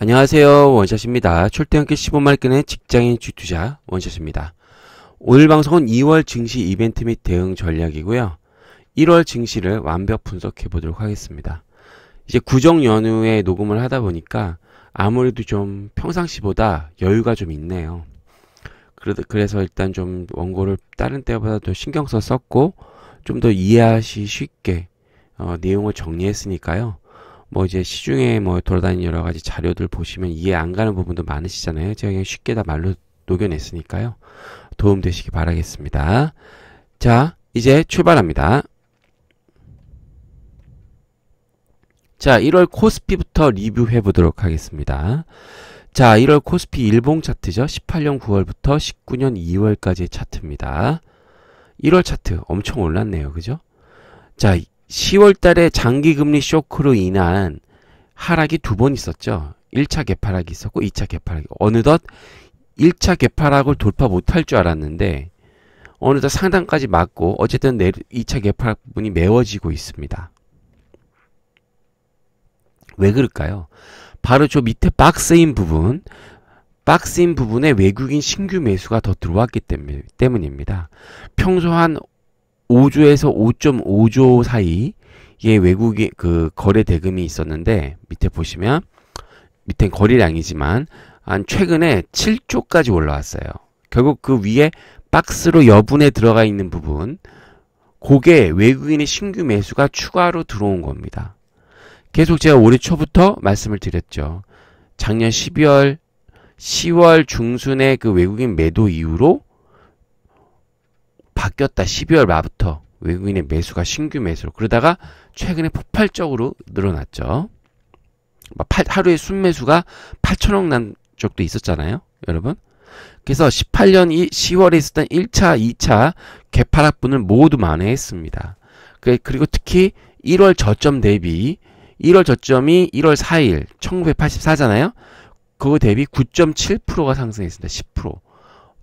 안녕하세요. 원샷입니다. 출퇴근길 15만원 끄는 직장인 주투자 원샷입니다. 오늘 방송은 2월 증시 이벤트 및 대응 전략이고요. 1월 증시를 완벽 분석해 보도록 하겠습니다. 이제 구정 연휴에 녹음을 하다 보니까 아무래도 좀 평상시보다 여유가 좀 있네요. 그래서 일단 좀 원고를 다른 때보다 더 신경 써 썼고 좀 더 이해하시 쉽게 내용을 정리했으니까요. 뭐 이제 시중에 뭐 돌아다니는 여러 가지 자료들 보시면 이해 안 가는 부분도 많으시잖아요. 제가 그냥 쉽게 다 말로 녹여냈으니까요. 도움 되시기 바라겠습니다. 자, 이제 출발합니다. 자, 1월 코스피부터 리뷰해 보도록 하겠습니다. 자, 1월 코스피 일봉 차트죠. 18년 9월부터 19년 2월까지의 차트입니다. 1월 차트 엄청 올랐네요. 그죠? 자, 10월 달에 장기금리 쇼크로 인한 하락이 두 번 있었죠. 1차 개파락이 있었고 2차 개파락이. 어느덧 1차 개파락을 돌파 못할 줄 알았는데 어느덧 상단까지 맞고 어쨌든 2차 개파락 부분이 메워지고 있습니다. 왜 그럴까요? 바로 저 밑에 박스인 부분에 외국인 신규 매수가 더 들어왔기 때문입니다. 평소 한 5조에서 5.5조 사이의 외국인 그 거래 대금이 있었는데 밑에 보시면 밑엔 거래량이지만 한 최근에 7조까지 올라왔어요. 결국 그 위에 박스로 여분에 들어가 있는 부분 그게 외국인의 신규 매수가 추가로 들어온 겁니다. 계속 제가 올해 초부터 말씀을 드렸죠. 작년 10월 중순에 그 외국인 매도 이후로 바뀌었다. 12월 말부터 외국인의 매수가 신규 매수로 그러다가 최근에 폭발적으로 늘어났죠. 하루에 순매수가 8천억 난 적도 있었잖아요. 여러분. 그래서 18년 10월에 있었던 1차, 2차 개파락분을 모두 만회했습니다. 그리고 특히 1월 저점 대비 1월 저점이 1월 4일 1984잖아요. 그거 대비 9.7%가 상승했습니다. 10%.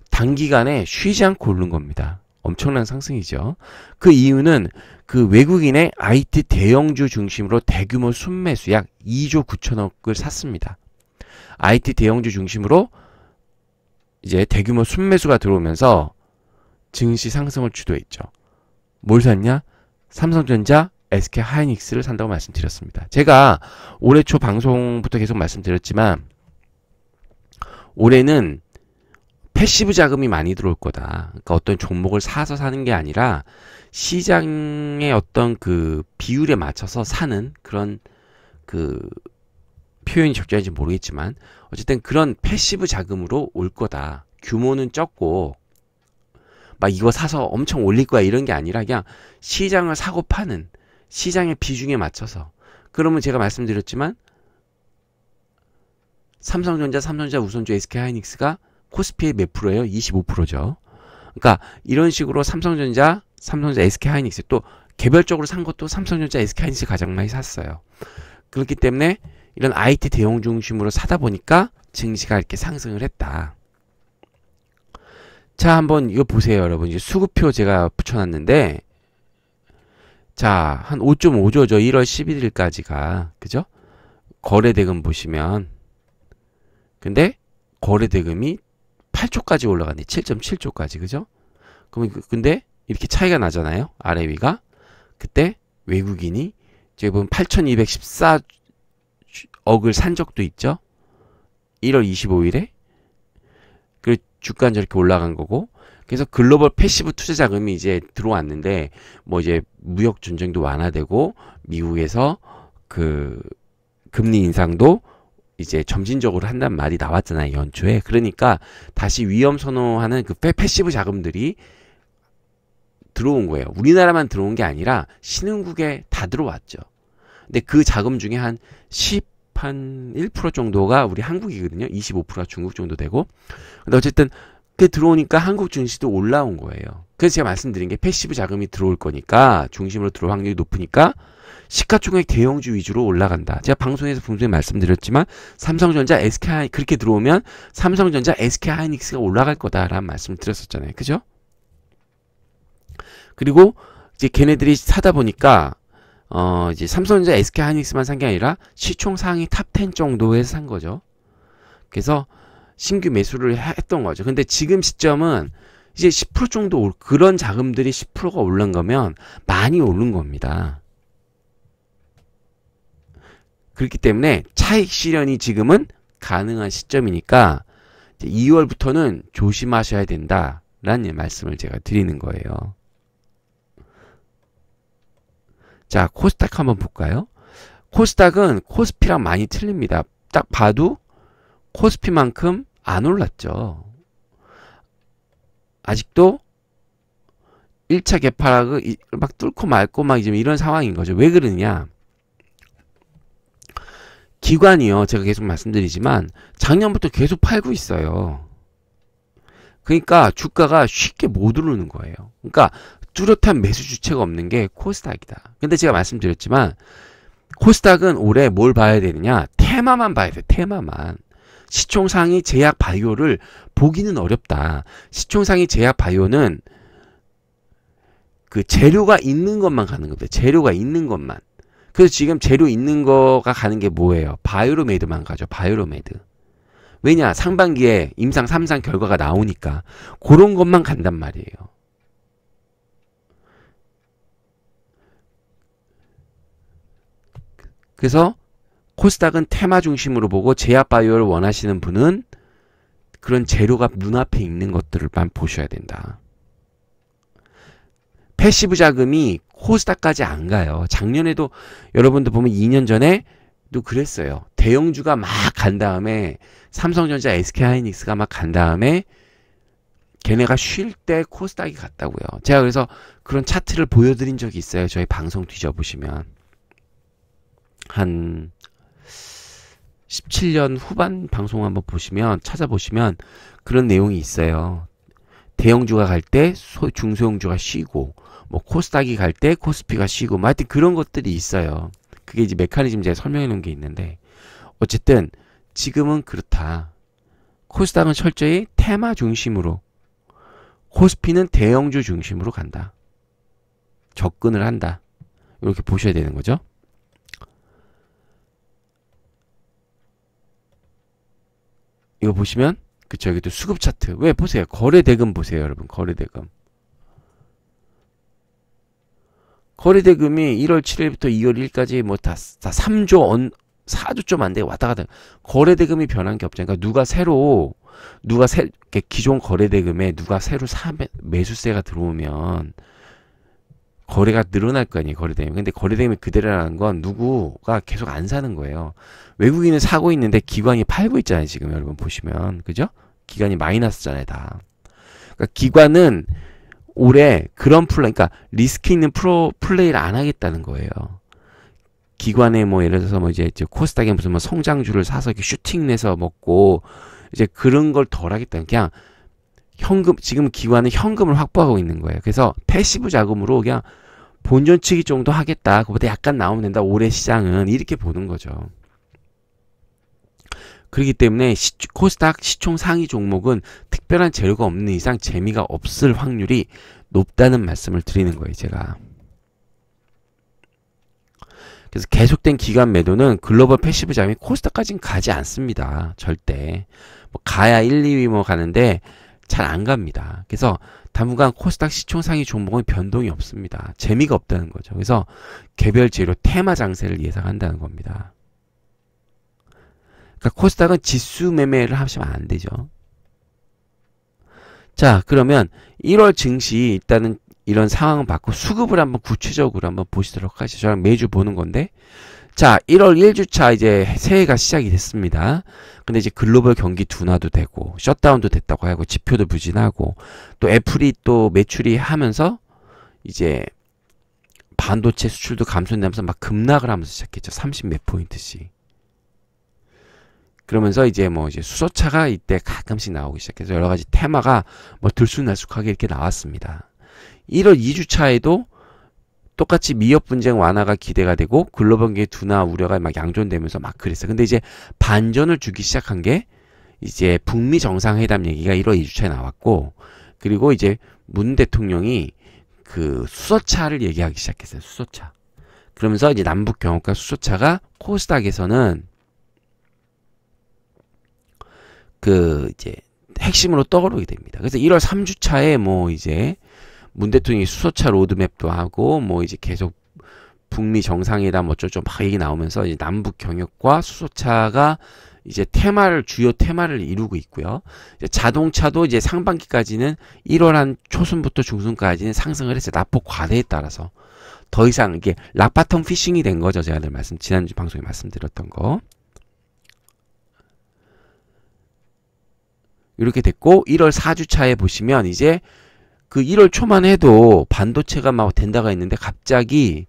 단기간에 쉬지 않고 오른 겁니다. 엄청난 상승이죠. 그 이유는 그 외국인의 IT 대형주 중심으로 대규모 순매수 약 2조 9천억을 샀습니다. IT 대형주 중심으로 이제 대규모 순매수가 들어오면서 증시 상승을 주도했죠. 뭘 샀냐? 삼성전자, SK하이닉스를 산다고 말씀드렸습니다. 제가 올해 초 방송부터 계속 말씀드렸지만 올해는 패시브 자금이 많이 들어올 거다. 그러니까 어떤 종목을 사서 사는 게 아니라 시장의 어떤 그 비율에 맞춰서 사는 그런 그 표현이 적절한지 모르겠지만 어쨌든 그런 패시브 자금으로 올 거다. 규모는 적고 막 이거 사서 엄청 올릴 거야 이런 게 아니라 그냥 시장을 사고 파는 시장의 비중에 맞춰서. 그러면 제가 말씀드렸지만 삼성전자, 우선주, SK하이닉스가 코스피의 몇 프로예요? 25%죠. 그러니까 이런 식으로 삼성전자, SK하이닉스 또 개별적으로 산 것도 삼성전자, SK하이닉스 가장 많이 샀어요. 그렇기 때문에 이런 IT 대형 중심으로 사다 보니까 증시가 이렇게 상승을 했다. 자, 한번 이거 보세요, 여러분. 이제 수급표 제가 붙여놨는데 자, 한 5.5조죠. 1월 11일까지가. 그죠? 거래대금 보시면 근데 거래대금이 8조까지 올라갔네. 7.7조까지. 그죠? 그러면 근데 이렇게 차이가 나잖아요. 아래 위가. 그때 외국인이 저기 보면 8,214억을 산 적도 있죠. 1월 25일에. 그 주가는 저렇게 올라간 거고. 그래서 글로벌 패시브 투자 자금이 이제 들어왔는데 뭐 이제 무역 전쟁도 완화되고 미국에서 그 금리 인상도 이제 점진적으로 한다는 말이 나왔잖아요. 연초에. 그러니까 다시 위험 선호하는 그 패시브 자금들이 들어온 거예요. 우리나라만 들어온 게 아니라 신흥국에 다 들어왔죠. 근데 그 자금 중에 한 1% 정도가 우리 한국이거든요. 25%가 중국 정도 되고. 근데 어쨌든 그 들어오니까 한국 증시도 올라온 거예요. 그래서 제가 말씀드린 게 패시브 자금이 들어올 거니까 중심으로 들어올 확률이 높으니까 시가총액 대형주 위주로 올라간다. 제가 방송에서 분명히 말씀드렸지만 삼성전자, SK 그렇게 들어오면 삼성전자, SK하이닉스가 올라갈 거다라는 말씀을 드렸었잖아요. 그죠? 그리고 이제 걔네들이 사다 보니까 이제 삼성전자, SK하이닉스만 산 게 아니라 시총 상위 탑 10 정도에서 산 거죠. 그래서 신규 매수를 했던 거죠. 근데 지금 시점은 이제 10% 정도 그런 자금들이 10%가 오른 거면 많이 오른 겁니다. 그렇기 때문에 차익 실현이 지금은 가능한 시점이니까 2월부터는 조심하셔야 된다라는 말씀을 제가 드리는 거예요. 자, 코스닥 한번 볼까요? 코스닥은 코스피랑 많이 틀립니다. 딱 봐도 코스피만큼 안 올랐죠. 아직도 1차 개파락을 막 뚫고 말고 막 이제 이런 상황인 거죠. 왜 그러느냐? 기관이요. 제가 계속 말씀드리지만 작년부터 계속 팔고 있어요. 그러니까 주가가 쉽게 못 오르는 거예요. 그러니까 뚜렷한 매수 주체가 없는 게 코스닥이다. 근데 제가 말씀드렸지만 코스닥은 올해 뭘 봐야 되느냐? 테마만 봐야 돼. 테마만. 시총상위 제약 바이오를 보기는 어렵다. 시총상위 제약 바이오는 그 재료가 있는 것만 가는 겁니다. 재료가 있는 것만. 그래서 지금 재료 있는 거가 가는 게 뭐예요? 바이오로메드만 가죠. 바이오로메드. 왜냐? 상반기에 임상 3상 결과가 나오니까 그런 것만 간단 말이에요. 그래서 코스닥은 테마 중심으로 보고 제약바이오를 원하시는 분은 그런 재료가 눈앞에 있는 것들을만 보셔야 된다. 패시브 자금이 코스닥까지 안 가요. 작년에도 여러분들 보면 2년 전에도 그랬어요. 대형주가 막 간 다음에 삼성전자, SK하이닉스가 막 간 다음에 걔네가 쉴 때 코스닥이 갔다고요. 제가 그래서 그런 차트를 보여드린 적이 있어요. 저희 방송 뒤져보시면. 한 17년 후반 방송 한번 보시면 찾아보시면 그런 내용이 있어요. 대형주가 갈 때 중소형주가 쉬고 뭐 코스닥이 갈 때 코스피가 쉬고 뭐 하여튼 그런 것들이 있어요. 그게 이제 메커니즘 제가 설명해 놓은 게 있는데 어쨌든 지금은 그렇다. 코스닥은 철저히 테마 중심으로 코스피는 대형주 중심으로 간다. 접근을 한다. 이렇게 보셔야 되는 거죠. 이거 보시면 그쵸 여기도 수급 차트. 왜 보세요. 거래대금 보세요 여러분. 거래대금. 거래대금이 1월 7일부터 2월 1일까지 뭐 다 3조 4조 좀 안 돼 왔다 갔다. 거래대금이 변한 게 없잖아요. 그러니까 기존 거래대금에 누가 새로 매수세가 들어오면 거래가 늘어날 거 아니에요. 거래대금. 근데 거래대금이 그대로라는 건 누구가 계속 안 사는 거예요. 외국인은 사고 있는데 기관이 팔고 있잖아요. 지금 여러분 보시면. 그죠? 기관이 마이너스잖아요. 다. 그러니까 기관은 올해 그런 그러니까 리스크 있는 플레이를 안 하겠다는 거예요. 기관에 뭐 예를 들어서 뭐 이제 코스닥에 무슨 뭐 성장주를 사서 이렇게 슈팅 내서 먹고 이제 그런 걸 덜 하겠다는 그냥 지금 기관은 현금을 확보하고 있는 거예요. 그래서 패시브 자금으로 그냥 본전치기 정도 하겠다. 그보다 약간 나오면 된다. 올해 시장은 이렇게 보는 거죠. 그렇기 때문에 코스닥 시총 상위 종목은 특별한 재료가 없는 이상 재미가 없을 확률이 높다는 말씀을 드리는 거예요. 제가. 그래서 계속된 기간 매도는 글로벌 패시브 자금이 코스닥까지는 가지 않습니다. 절대. 뭐 가야 1, 2위 뭐 가는데 잘 안 갑니다. 그래서 당분간 코스닥 시총 상위 종목은 변동이 없습니다. 재미가 없다는 거죠. 그래서 개별 재료 테마 장세를 예상한다는 겁니다. 그러니까 코스닥은 지수 매매를 하시면 안 되죠. 자, 그러면 1월 증시 일단은 이런 상황을 받고 수급을 한번 구체적으로 한번 보시도록 하시죠. 저랑 매주 보는 건데. 자, 1월 1주차 이제 새해가 시작이 됐습니다. 근데 이제 글로벌 경기 둔화도 되고 셧다운도 됐다고 하고 지표도 부진하고 또 애플이 또 매출이 하면서 이제 반도체 수출도 감소되면서 막 급락을 하면서 시작했죠. 30 몇 포인트씩. 그러면서 이제 뭐 이제 수소차가 이때 가끔씩 나오기 시작해서 여러 가지 테마가 뭐 들쑥날쑥하게 이렇게 나왔습니다. 1월 2주차에도 똑같이 미역 분쟁 완화가 기대가 되고 글로벌 경기 둔화 우려가 막 양존되면서 막 그랬어요. 근데 이제 반전을 주기 시작한 게 이제 북미 정상회담 얘기가 1월 2주차에 나왔고 그리고 이제 문 대통령이 그 수소차를 얘기하기 시작했어요. 수소차. 그러면서 이제 남북 경협과 수소차가 코스닥에서는 이제 핵심으로 떠오르게 됩니다. 그래서 1월 3주차에 뭐 이제 문 대통령이 수소차 로드맵도 하고 뭐 이제 계속 북미 정상회담 뭐 어쩌고 막 얘기 나오면서 이제 남북 경협과 수소차가 이제 주요 테마를 이루고 있고요. 이제 자동차도 이제 상반기까지는 1월 한 초순부터 중순까지는 상승을 했어요. 납폭 과대에 따라서. 더 이상 이게 락바텀 피싱이 된 거죠. 제가 늘 지난주 방송에 말씀드렸던 거. 이렇게 됐고 1월 4주차에 보시면 이제 그 1월 초만 해도 반도체가 막 된다가 있는데 갑자기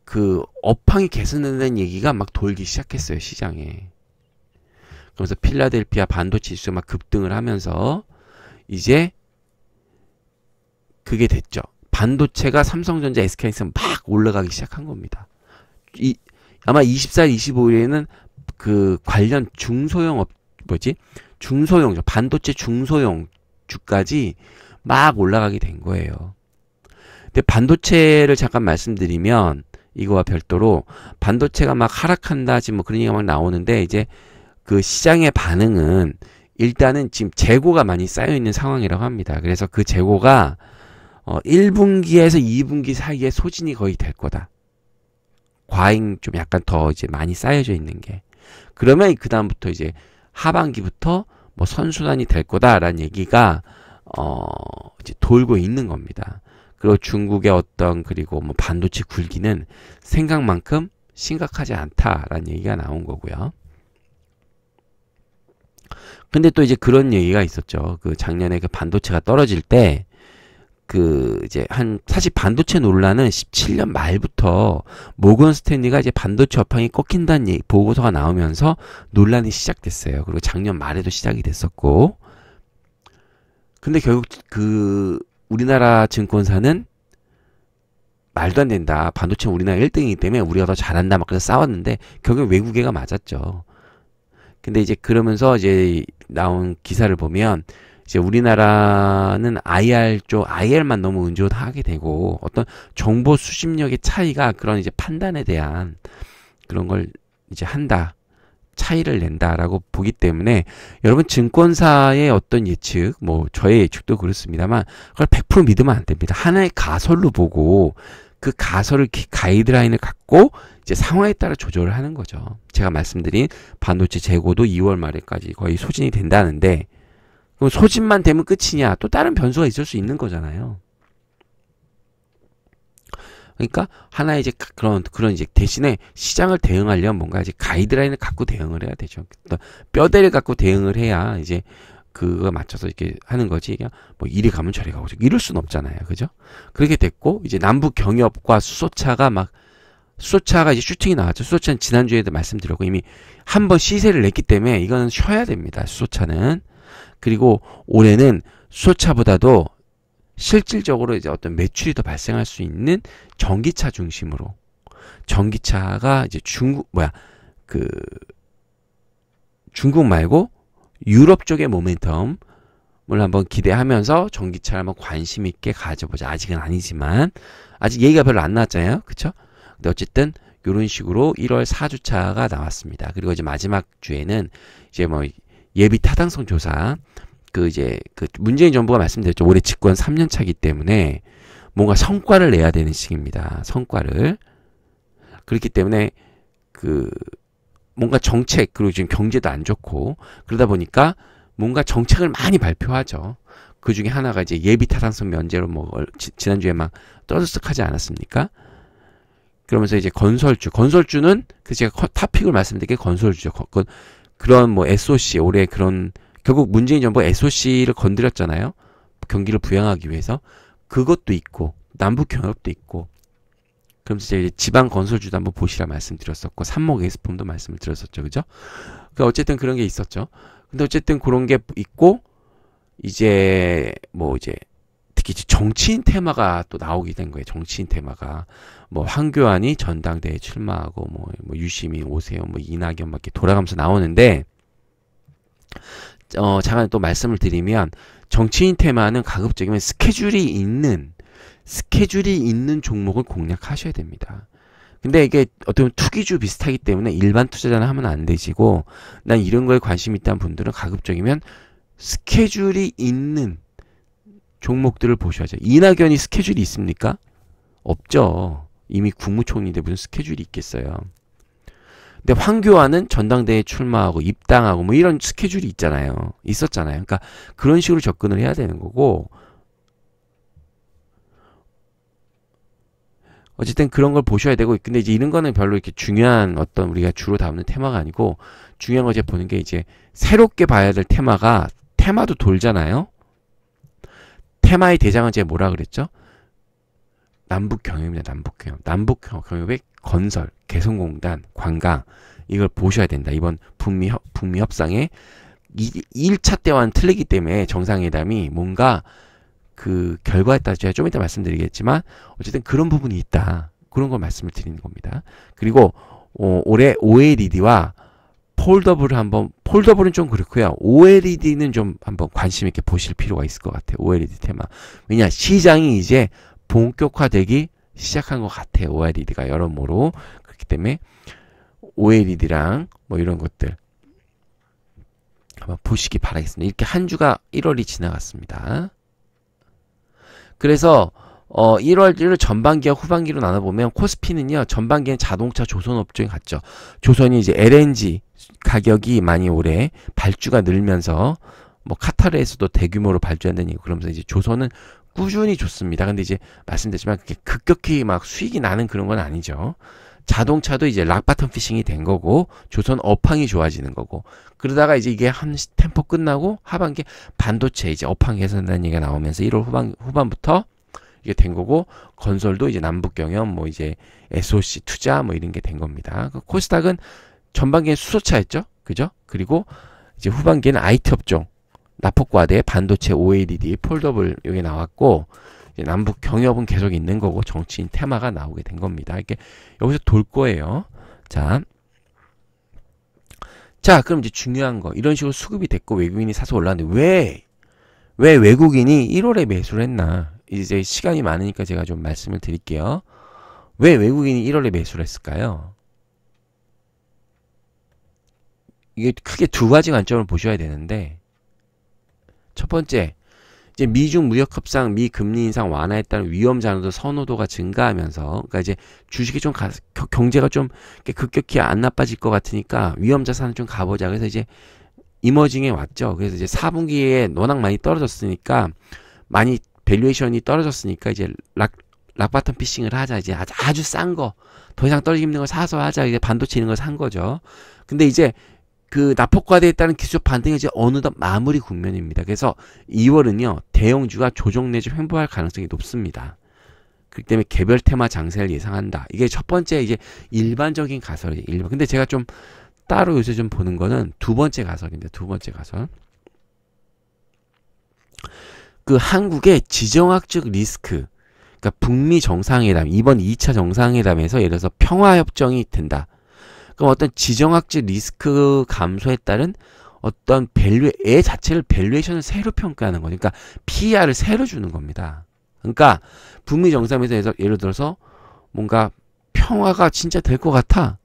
그 업황이 개선된다는 얘기가 막 돌기 시작했어요. 시장에. 그래서 필라델피아 반도체 지수가 막 급등을 하면서 이제 그게 됐죠. 반도체가 삼성전자, SK하이닉스 막 올라가기 시작한 겁니다. 아마 24일, 25일에는 그 관련 반도체 중소형 주까지 막 올라가게 된 거예요. 근데 반도체를 잠깐 말씀드리면 이거와 별도로 반도체가 막 하락한다 지금 뭐 그런 얘기가 막 나오는데 이제 그 시장의 반응은 일단은 지금 재고가 많이 쌓여 있는 상황이라고 합니다. 그래서 그 재고가 1분기에서 2분기 사이에 소진이 거의 될 거다. 과잉 좀 약간 더 이제 많이 쌓여져 있는 게. 그러면 그 다음부터 이제 하반기부터 뭐 선순환이 될 거다라는 얘기가 이제 돌고 있는 겁니다. 그리고 중국의 그리고 뭐 반도체 굴기는 생각만큼 심각하지 않다라는 얘기가 나온 거고요. 근데 또 이제 그런 얘기가 있었죠. 그 작년에 그 반도체가 떨어질 때 이제 사실 반도체 논란은 17년 말부터 모건 스탠리가 이제 반도체 업황이 꺾인다는 보고서가 나오면서 논란이 시작됐어요. 그리고 작년 말에도 시작이 됐었고. 근데 결국 우리나라 증권사는 말도 안 된다. 반도체 우리나라 1등이기 때문에 우리가 더 잘한다. 막 그래서 싸웠는데 결국 외국애가 맞았죠. 근데 이제 그러면서 이제 나온 기사를 보면 이제 우리나라는 IR만 너무 의존하게 되고 어떤 정보 수집력의 차이가 그런 이제 판단에 대한 그런 걸 이제 차이를 낸다라고 보기 때문에 여러분 증권사의 어떤 예측, 뭐 저의 예측도 그렇습니다만 그걸 100% 믿으면 안 됩니다. 하나의 가설로 보고 그 가설을 가이드라인을 갖고 이제 상황에 따라 조절을 하는 거죠. 제가 말씀드린 반도체 재고도 2월 말에까지 거의 소진이 된다는데 그럼 소진만 되면 끝이냐? 또 다른 변수가 있을 수 있는 거잖아요. 그러니까 하나의 이제 그런 이제 대신에 시장을 대응하려면 뭔가 이제 가이드라인을 갖고 대응을 해야 되죠. 뼈대를 갖고 대응을 해야 이제 그거 맞춰서 이렇게 하는 거지. 그냥 뭐 이리 가면 저리 가고 이럴 수는 없잖아요. 그죠? 그렇게 됐고 이제 남북 경협과 수소차가 이제 슈팅이 나왔죠. 수소차는 지난주에도 말씀드렸고 이미 한번 시세를 냈기 때문에 이거는 쉬어야 됩니다. 수소차는. 그리고 올해는 수소차보다도 실질적으로 이제 어떤 매출이 더 발생할 수 있는 전기차 중심으로 전기차가 이제 중국 말고 유럽 쪽의 모멘텀을 한번 기대하면서 전기차를 한번 관심 있게 가져보자. 아직은 아니지만 아직 얘기가 별로 안 나왔잖아요. 그쵸? 근데 어쨌든 이런 식으로 1월 4주차가 나왔습니다. 그리고 이제 마지막 주에는 이제 뭐 예비 타당성 조사 문재인 정부가 말씀드렸죠. 올해 집권 3년 차기 때문에 뭔가 성과를 내야 되는 시기입니다. 성과를. 그렇기 때문에 뭔가 정책, 그리고 지금 경제도 안 좋고 그러다 보니까 뭔가 정책을 많이 발표하죠. 그 중에 하나가 이제 예비 타당성 면제로 지난주에 막 떠들썩하지 않았습니까? 그러면서 이제 건설주는 제가 탑픽을 말씀드린 게 건설주죠. 그런 뭐 SOC 올해 그런 결국 문재인 정부가 SOC를 건드렸잖아요. 경기를 부양하기 위해서. 그것도 있고 남북 경협도 있고 그러면서 이제 지방 건설주도 한번 보시라 말씀드렸었고 삼목 에스폼도 말씀을 드렸었죠. 그죠? 그러니까 어쨌든 그런 게 있었죠. 근데 어쨌든 그런 게 있고 이제 특히 정치인 테마가 또 나오게 된 거예요. 정치인 테마가 황교안이 전당대회에 출마하고 유시민, 오세훈, 이낙연 막 이렇게 돌아가면서 나오는데 잠깐 또 말씀을 드리면 정치인 테마는 가급적이면 스케줄이 있는 종목을 공략하셔야 됩니다. 근데 이게 어떻게 보면 투기주 비슷하기 때문에 일반 투자자는 하면 안 되시고, 난 이런 거에 관심 있다는 분들은 가급적이면 스케줄이 있는 종목들을 보셔야죠. 이낙연이 스케줄이 있습니까? 없죠. 이미 국무총리인데 무슨 스케줄이 있겠어요. 근데 황교안은 전당대회에 출마하고 입당하고 뭐 이런 스케줄이 있잖아요. 있었잖아요. 그러니까 그런 식으로 접근을 해야 되는 거고, 어쨌든 그런 걸 보셔야 되고, 근데 이제 이런 거는 별로 이렇게 중요한 어떤 우리가 주로 다루는 테마가 아니고, 중요한 거 제가 보는 게 이제 새롭게 봐야 될 테마가, 테마도 돌잖아요. 테마의 대장은 제가 뭐라 그랬죠? 남북경협입니다. 남북경협. 남북경협의 건설, 개성공단, 관광, 이걸 보셔야 된다. 이번 북미 협상에 1차 때와는 틀리기 때문에 정상회담이 뭔가 그 결과에 따라 제가 좀 이따 말씀드리겠지만 어쨌든 그런 부분이 있다. 그런 걸 말씀을 드리는 겁니다. 그리고 올해 OLED와 폴더블은 좀 그렇고요. OLED는 좀 한번 관심 있게 보실 필요가 있을 것 같아요. OLED 테마. 왜냐, 시장이 이제 본격화되기 시작한 것 같아요. OLED가 여러모로. 그렇기 때문에 OLED랑 뭐 이런 것들 한번 보시기 바라겠습니다. 이렇게 한 주가 1월이 지나갔습니다. 그래서 1월 전반기와 후반기로 나눠보면 코스피는요, 전반기엔 자동차 조선업종이 갔죠. 조선이 이제 LNG 가격이 많이 올해 발주가 늘면서 뭐 카타르에서도 대규모로 발주한다는 얘기, 그러면서 이제 조선은 꾸준히 좋습니다. 근데 이제 말씀드렸지만 그게 급격히 막 수익이 나는 그런 건 아니죠. 자동차도 이제 락바텀 피싱이 된 거고, 조선 업황이 좋아지는 거고, 그러다가 이제 이게 한 템포 끝나고 하반기에 반도체 이제 업황 개선한다는 얘기가 나오면서 1월 후반부터 이게 된 거고, 건설도 이제 남북경협 뭐 이제 SOC 투자 뭐 이런 게 된 겁니다. 코스닥은 전반기엔 수소차였죠, 그죠? 그리고 이제 후반기에는 IT 업종, 나폭과대, 반도체, OLED, 폴더블 여기 나왔고, 이제 남북 경협은 계속 있는 거고 정치인 테마가 나오게 된 겁니다. 이렇게 여기서 돌 거예요. 자, 그럼 이제 중요한 거, 이런 식으로 수급이 됐고 외국인이 사서 올랐는데 왜 외국인이 1월에 매수를 했나? 이제 시간이 많으니까 제가 좀 말씀을 드릴게요. 왜 외국인이 1월에 매수를 했을까요? 이게 크게 두 가지 관점을 보셔야 되는데, 첫 번째, 이제 미중 무역 협상, 미 금리 인상 완화에 따른 위험 자산도 선호도가 증가하면서, 그러니까 이제 주식이 좀 경제가 좀 급격히 안 나빠질 것 같으니까 위험 자산을 좀 가보자. 그래서 이제 이머징에 왔죠. 그래서 이제 4분기에 워낙 많이 떨어졌으니까, 많이 밸류에이션이 떨어졌으니까 이제 락바텀 피싱을 하자. 이제 아주 싼 거, 더 이상 떨어지기 힘든 거 사서 하자. 이제 반도체 이런 거 산 거죠. 근데 이제 그 나폭과대에 따른 기술적 반등이 이제 어느덧 마무리 국면입니다. 그래서 2월은요, 대형주가 조정 내지 횡보할 가능성이 높습니다. 그렇기 때문에 개별 테마 장세를 예상한다. 이게 첫 번째 이제 일반적인 가설이에요. 근데 제가 좀 따로 요새 좀 보는 거는 두 번째 가설입니다. 두 번째 가설. 그 한국의 지정학적 리스크, 그러니까 북미 정상회담, 이번 2차 정상회담에서 예를 들어서 평화협정이 된다. 그럼 어떤 지정학적 리스크 감소에 따른 어떤 애 자체를 밸류에이션을 새로 평가하는 거죠. 그러니까 PER을 새로 주는 겁니다. 그러니까 북미 정상회담에서 예를 들어서 뭔가 평화가 진짜 될 것 같아.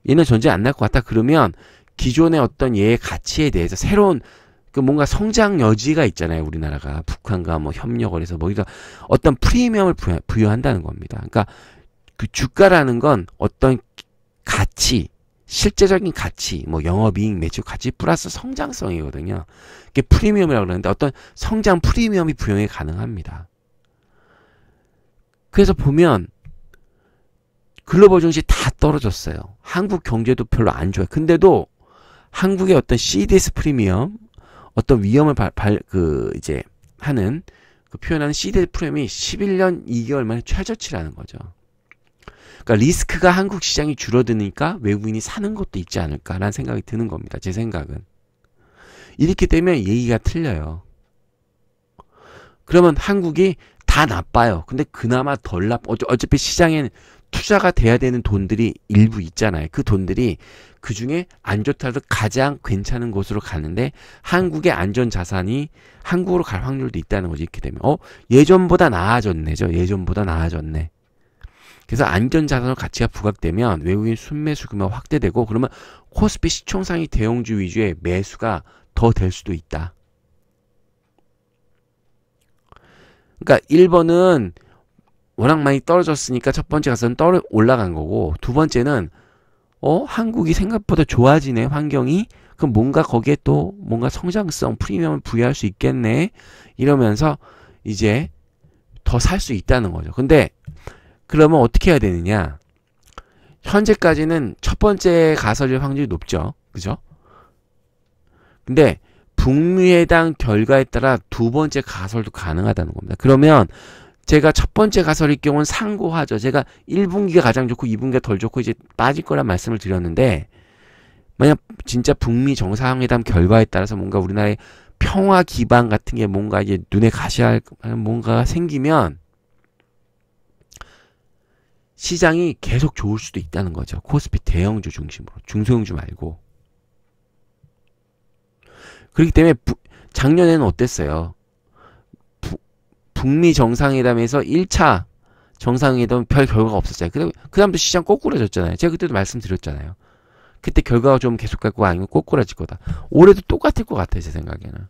얘는 전쟁 안 날 것 같아. 그러면 기존의 어떤 얘의 가치에 대해서 새로운 그 뭔가 성장 여지가 있잖아요. 우리나라가 북한과 뭐 협력을 해서 뭐 어떤 프리미엄을 부여한다는 겁니다. 그러니까 그 주가라는 건 어떤 가치, 실제적인 가치, 뭐 영업이익, 매출 가치 플러스 성장성이거든요. 이게 프리미엄이라고 그러는데 어떤 성장 프리미엄이 부여가 가능합니다. 그래서 보면 글로벌 증시 다 떨어졌어요. 한국 경제도 별로 안 좋아요. 근데도 한국의 어떤 CDS 프리미엄, 어떤 위험을 이제 하는 그 표현하는 CDS 프리미엄이 11년 2개월 만에 최저치라는 거죠. 그러니까 리스크가 한국 시장이 줄어드니까 외국인이 사는 것도 있지 않을까라는 생각이 드는 겁니다. 제 생각은. 이렇기 때문에 얘기가 틀려요. 그러면 한국이 다 나빠요. 근데 그나마 덜 어차피 시장에는 투자가 돼야 되는 돈들이 일부 있잖아요. 그 돈들이 그 중에 안 좋다도 가장 괜찮은 곳으로 가는데 한국의 안전자산이 한국으로 갈 확률도 있다는 거죠. 이렇게 되면 예전보다 나아졌네죠. 예전보다 나아졌네. 그래서 안전자산으로 가치가 부각되면 외국인 순매수 규모가 확대되고 그러면 코스피 시총상위 대형주 위주의 매수가 더 될 수도 있다. 그러니까 1번은 워낙 많이 떨어졌으니까 첫 번째 가서는 올라간 거고 두 번째는 한국이 생각보다 좋아지네 환경이 그럼 뭔가 거기에 또 뭔가 성장성 프리미엄을 부여할 수 있겠네 이러면서 이제 더 살 수 있다는 거죠. 근데 그러면 어떻게 해야 되느냐? 현재까지는 첫 번째 가설일 확률이 높죠. 그죠? 근데 북미 회담 결과에 따라 두 번째 가설도 가능하다는 겁니다. 그러면 제가 첫 번째 가설일 경우는 상고하죠. 제가 1분기가 가장 좋고 2분기가 덜 좋고 이제 빠질 거란 말씀을 드렸는데 만약 진짜 북미 정상회담 결과에 따라서 뭔가 우리나라의 평화 기반 같은 게 뭔가 이제 눈에 가시할 뭔가가 생기면 시장이 계속 좋을 수도 있다는 거죠. 코스피 대형주 중심으로. 중소형주 말고. 그렇기 때문에 작년에는 어땠어요? 북미 정상회담에서 1차 정상회담 별 결과가 없었잖아요. 그 다음부터 시장 꼬꾸라졌잖아요. 제가 그때도 말씀드렸잖아요. 그때 결과가 좀 계속 갈 거고 아니면 꼬꾸라질 거다. 올해도 똑같을 것 같아요. 제 생각에는.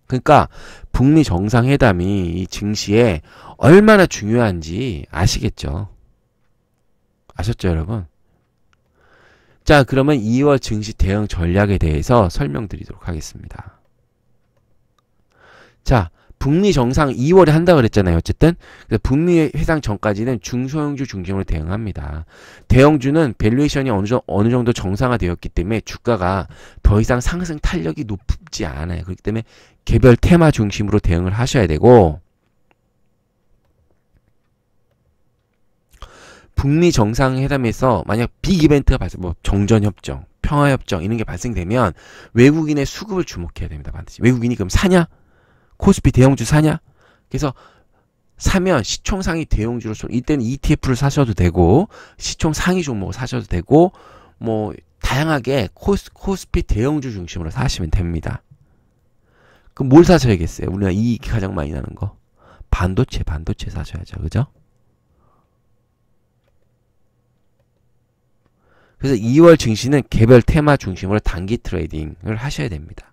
그러니까 북미 정상회담이 이 증시에 얼마나 중요한지 아시겠죠? 아셨죠, 여러분? 자, 그러면 2월 증시 대응 전략에 대해서 설명드리도록 하겠습니다. 자, 북미 정상 2월에 한다고 그랬잖아요. 어쨌든 북미 회상 전까지는 중소형주 중심으로 대응합니다. 대형주는 밸류에이션이 어느 정도 정상화되었기 때문에 주가가 더 이상 상승 탄력이 높지 않아요. 그렇기 때문에 개별 테마 중심으로 대응을 하셔야 되고 북미 정상회담에서 만약 빅 이벤트가 발생, 뭐 정전협정, 평화협정 이런 게 발생되면 외국인의 수급을 주목해야 됩니다. 반드시. 외국인이 그럼 사냐? 코스피 대형주 사냐? 그래서 사면 시총 상위 대형주로 이때는 ETF를 사셔도 되고 시총 상위 종목을 사셔도 되고 뭐 다양하게 코스피 대형주 중심으로 사시면 됩니다. 그럼 뭘 사셔야겠어요? 우리가 이익이 가장 많이 나는 거. 반도체 사셔야죠. 그죠? 그래서 2월 증시는 개별 테마 중심으로 단기 트레이딩을 하셔야 됩니다.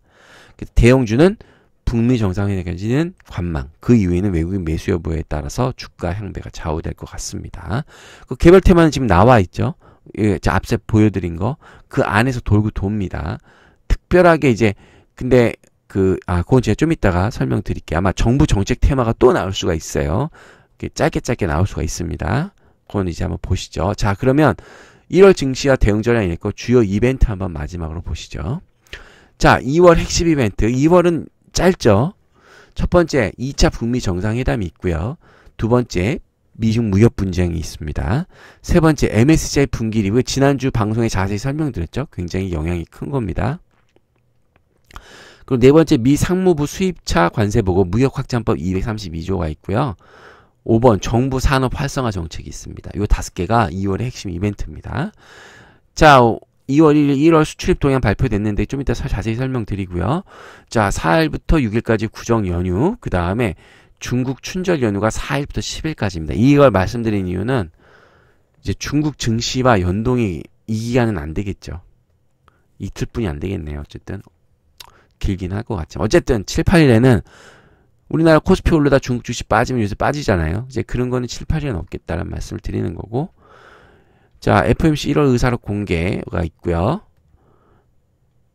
대형주는 북미 정상회담까지는 관망, 그 이후에는 외국인 매수 여부에 따라서 주가 향배가 좌우될 것 같습니다. 그 개별 테마는 지금 나와 있죠. 예, 앞서 보여드린 거 그 안에서 돌고 돕니다. 특별하게 이제 근데 그건 제가 좀 이따가 설명드릴게요. 아마 정부 정책 테마가 또 나올 수가 있어요. 짧게 나올 수가 있습니다. 그건 이제 한번 보시죠. 자, 그러면 1월 증시와 대응 전략이 있고 주요 이벤트 한번 마지막으로 보시죠. 자, 2월 핵심 이벤트. 2월은 짧죠. 첫 번째 2차 북미 정상회담이 있고요. 두 번째 미중 무역 분쟁이 있습니다. 세 번째 MSCI 분기 리뷰. 지난주 방송에 자세히 설명드렸죠. 굉장히 영향이 큰 겁니다. 그리고 네 번째 미 상무부 수입차 관세 보고 무역 확장법 232조가 있고요. 5번 정부 산업 활성화 정책이 있습니다. 이 5개가 2월의 핵심 이벤트입니다. 자, 2월 1일 1월 수출입 동향 발표됐는데 좀 이따 자세히 설명드리고요. 자, 4일부터 6일까지 구정 연휴, 그 다음에 중국 춘절 연휴가 4일부터 10일까지입니다. 이걸 말씀드린 이유는 이제 중국 증시와 연동이 이 기간은 안 되겠죠. 이틀뿐이 안 되겠네요. 어쨌든 길긴 할 것 같죠. 어쨌든 7, 8일에는 우리나라 코스피 오르다 중국 주식 빠지면 요새 빠지잖아요. 이제 그런 거는 7, 8일은 없겠다는 말씀을 드리는 거고. 자, FOMC 1월 의사록 공개가 있고요.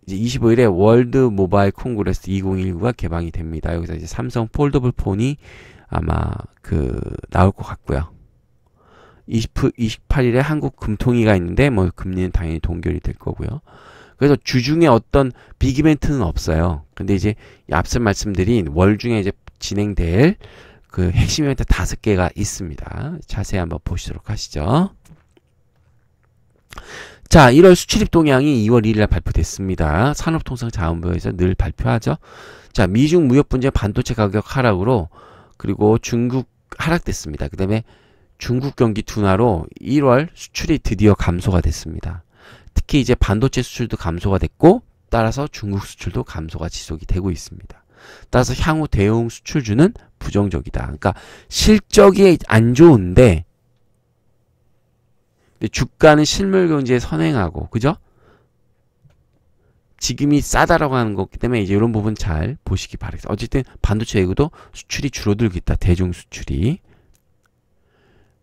이제 25일에 월드 모바일 콩그레스 2019가 개방이 됩니다. 여기서 이제 삼성 폴더블 폰이 아마 나올 것 같고요. 28일에 한국 금통위가 있는데 뭐 금리는 당연히 동결이 될 거고요. 그래서 주중에 어떤 빅 이벤트는 없어요. 근데 이제 앞서 말씀드린 월 중에 이제 진행될 그 핵심 이벤트 5개가 있습니다. 자세히 한번 보시도록 하시죠. 자, 1월 수출입 동향이 2월 1일에 발표됐습니다. 산업통상자원부에서 늘 발표하죠. 자, 미중 무역 분쟁 반도체 가격 하락으로 그리고 중국 하락됐습니다. 그 다음에 중국 경기 둔화로 1월 수출이 드디어 감소가 됐습니다. 특히 이제 반도체 수출도 감소가 됐고 따라서 중국 수출도 감소가 지속이 되고 있습니다. 따라서 향후 대형 수출주는 부정적이다. 그러니까 실적이 안 좋은데 주가는 실물 경제에 선행하고, 그죠? 지금이 싸다라고 하는 거기 때문에 이제 이런 부분 잘 보시기 바라겠습니다. 어쨌든 반도체 외구도 수출이 줄어들고 있다. 대중 수출이.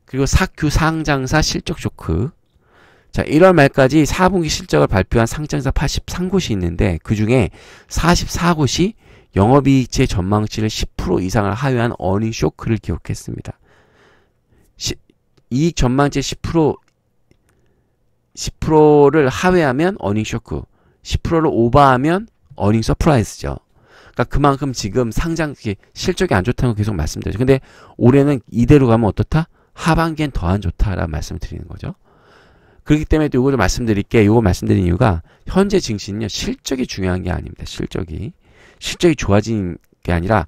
그리고 사큐 상장사 실적 쇼크. 자, 1월 말까지 4분기 실적을 발표한 상장사 83곳이 있는데 그 중에 44곳이 영업이익의 전망치를 10% 이상을 하회한 어닝 쇼크를 기록했습니다. 이익 전망치 10%를 하회하면 어닝 쇼크, 10%를 오버하면 어닝 서프라이즈죠. 그러니까 그만큼 지금 상장 실적이 안 좋다는 거 계속 말씀드리죠. 근데 올해는 이대로 가면 어떻다? 하반기엔 더 안 좋다라는 말씀을 드리는 거죠. 그렇기 때문에 또 요거를 말씀드릴게. 요거 말씀드린 이유가 현재 증시는요, 실적이 중요한 게 아닙니다. 실적이 좋아진 게 아니라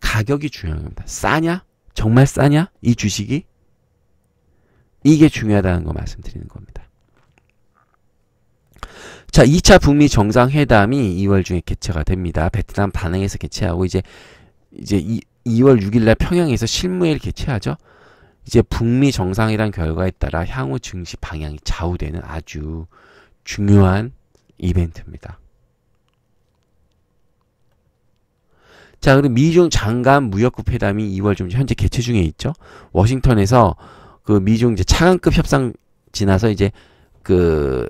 가격이 중요한 겁니다. 싸냐? 정말 싸냐? 이 주식이? 이게 중요하다는 거 말씀드리는 겁니다. 자, 2차 북미 정상회담이 2월 중에 개최가 됩니다. 베트남 다낭에서 개최하고 이제 2월 6일 날 평양에서 실무회를 개최하죠. 이제 북미 정상회담 결과에 따라 향후 증시 방향이 좌우되는 아주 중요한 이벤트입니다. 자, 그리고 미중 장관 무역국 회담이 2월 중 현재 개최 중에 있죠. 워싱턴에서 그 미중 이제 차관급 협상 지나서 이제 그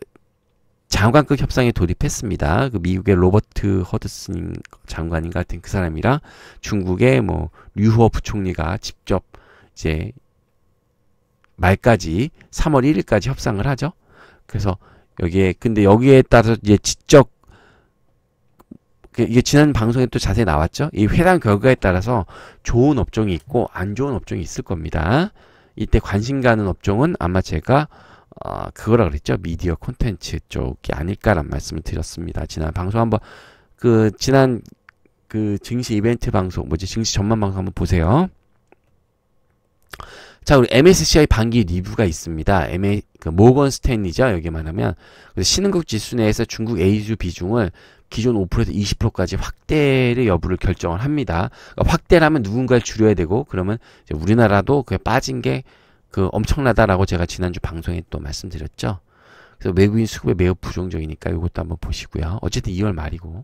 장관급 협상에 돌입했습니다. 그 미국의 로버트 허드슨 장관인가 같은 그 사람이랑 중국의 뭐 류허 부총리가 직접 이제 말까지 3월 1일까지 협상을 하죠. 그래서 근데 여기에 따라서 이제 지적, 이게 지난 방송에 또 자세히 나왔죠. 이 회담 결과에 따라서 좋은 업종이 있고 안 좋은 업종이 있을 겁니다. 이때 관심 가는 업종은 아마 제가 그거라 그랬죠. 미디어 콘텐츠 쪽이 아닐까라는 말씀을 드렸습니다. 지난 방송 한번 지난 증시 이벤트 방송, 증시 전망 방송 한번 보세요. 자, 우리 MSCI 반기 리뷰가 있습니다. 모건 스탠리죠. 여기만 하면. 신흥국 지수 내에서 중국 A주 비중을 기존 5%에서 20%까지 확대의 여부를 결정을 합니다. 그러니까 확대를 하면 누군가를 줄여야 되고, 그러면 이제 우리나라도 그게 빠진 게 엄청나다라고 제가 지난주 방송에 또 말씀드렸죠. 그래서 외국인 수급에 매우 부정적이니까 이것도 한번 보시고요. 어쨌든 2월 말이고.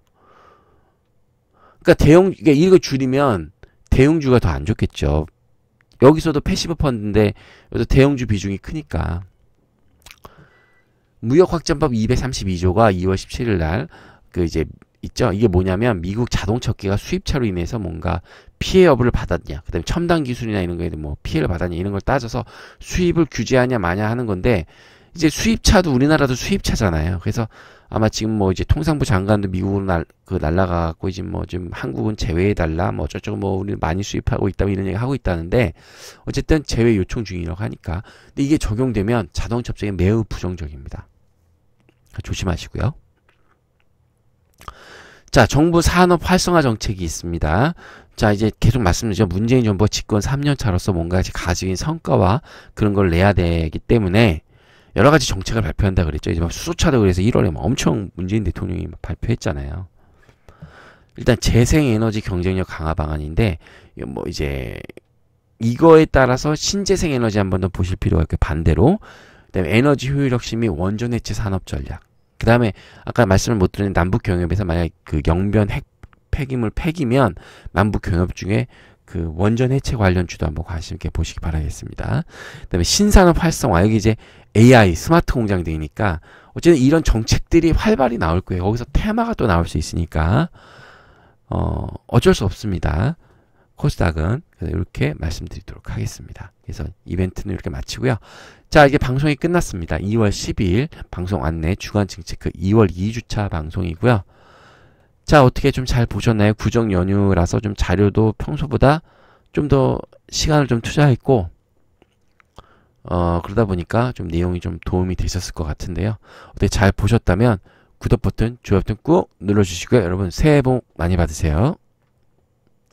그러니까 이거 줄이면 대형주가 더 안 좋겠죠. 여기서도 패시브 펀드인데 여기서 대형주 비중이 크니까. 무역 확장법 232조가 2월 17일 날 이제 있죠. 이게 뭐냐면 미국 자동차 업계가 수입차로 인해서 뭔가 피해 여부를 받았냐, 그다음에 첨단 기술이나 이런 거에 뭐 피해를 받았냐 이런 걸 따져서 수입을 규제하냐 마냐 하는 건데, 이제 수입차도 우리나라도 수입차잖아요. 그래서 아마 지금 뭐 이제 통상부 장관도 미국으로 날라가고 이제 뭐 좀 한국은 제외해달라 뭐 어쩌고 뭐 우리는 많이 수입하고 있다 이런 얘기 하고 있다는데, 어쨌든 제외 요청 중이라고 하니까. 근데 이게 적용되면 자동차 업종에 매우 부정적입니다. 조심하시고요. 자, 정부 산업 활성화 정책이 있습니다. 자, 이제 계속 말씀드리죠. 문재인 정부가 집권 3년 차로서 뭔가 가지고 성과와 그런 걸 내야 되기 때문에 여러 가지 정책을 발표한다 그랬죠. 이제 막 수소차도 그래서 1월에 막 엄청 문재인 대통령이 막 발표했잖아요. 일단 재생에너지 경쟁력 강화 방안인데, 뭐 이제 이거에 따라서 신재생 에너지 한 번 더 보실 필요가 있고, 반대로 그다음에 에너지 효율 혁신 및 원전 해체 산업 전략. 그 다음에 아까 말씀을 못 드린 남북 경협에서 만약 영변 핵 폐기물 폐기면 남북 경협 중에 원전 해체 관련 주도 한번 관심 있게 보시기 바라겠습니다. 그 다음에 신산업 활성화, 여기 이제 AI 스마트 공장 등이니까 어쨌든 이런 정책들이 활발히 나올 거예요. 거기서 테마가 또 나올 수 있으니까 어쩔 수 없습니다. 코스닥은. 그래서 이렇게 말씀드리도록 하겠습니다. 그래서 이벤트는 이렇게 마치고요. 자, 이게 방송이 끝났습니다. 2월 12일 방송 안내 주간 증체크 2월 2주차 방송이고요. 자, 어떻게 좀 잘 보셨나요? 구정 연휴라서 좀 자료도 평소보다 좀 더 시간을 좀 투자했고, 그러다 보니까 좀 내용이 좀 도움이 되셨을 것 같은데요. 어떻게 잘 보셨다면 구독 버튼, 좋아요 버튼 꾹 눌러주시고요. 여러분 새해 복 많이 받으세요.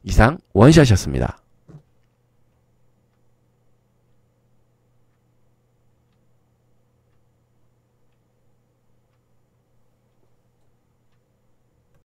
이상 원샷이었습니다.